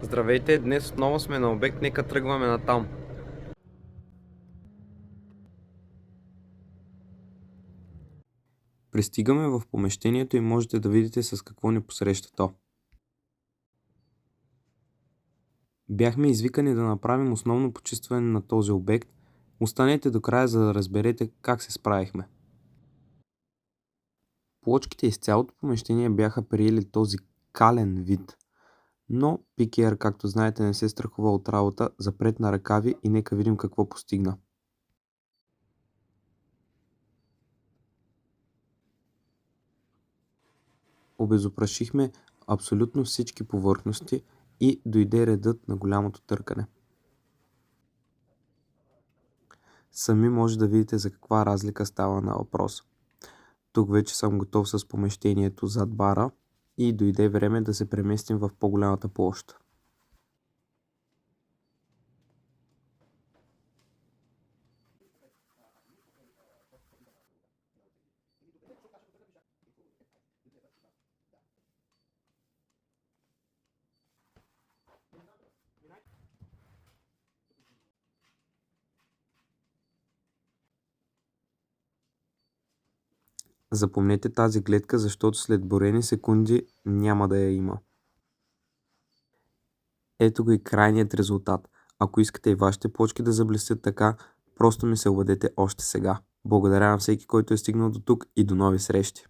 Здравейте, днес отново сме на обект, нека тръгваме натам. Пристигаме в помещението и можете да видите с какво ни посреща то. Бяхме извикани да направим основно почистване на този обект. Останете до края, за да разберете как се справихме. Плочките из цялото помещение бяха приели този кален вид, но Пикер, както знаете, не се страхува от работа, запретна ръкави и нека видим какво постигна. Обезопрашихме абсолютно всички повърхности и дойде редът на голямото търкане. Сами може да видите за каква разлика става на въпрос. Тук вече съм готов с помещението зад бара и дойде време да се преместим в по-голямата площ. Запомнете тази гледка, защото след броени секунди няма да я има. Ето го и крайният резултат. Ако искате и вашите плочки да заблестят така, просто ми се обадете още сега. Благодаря на всеки, който е стигнал до тук и до нови срещи!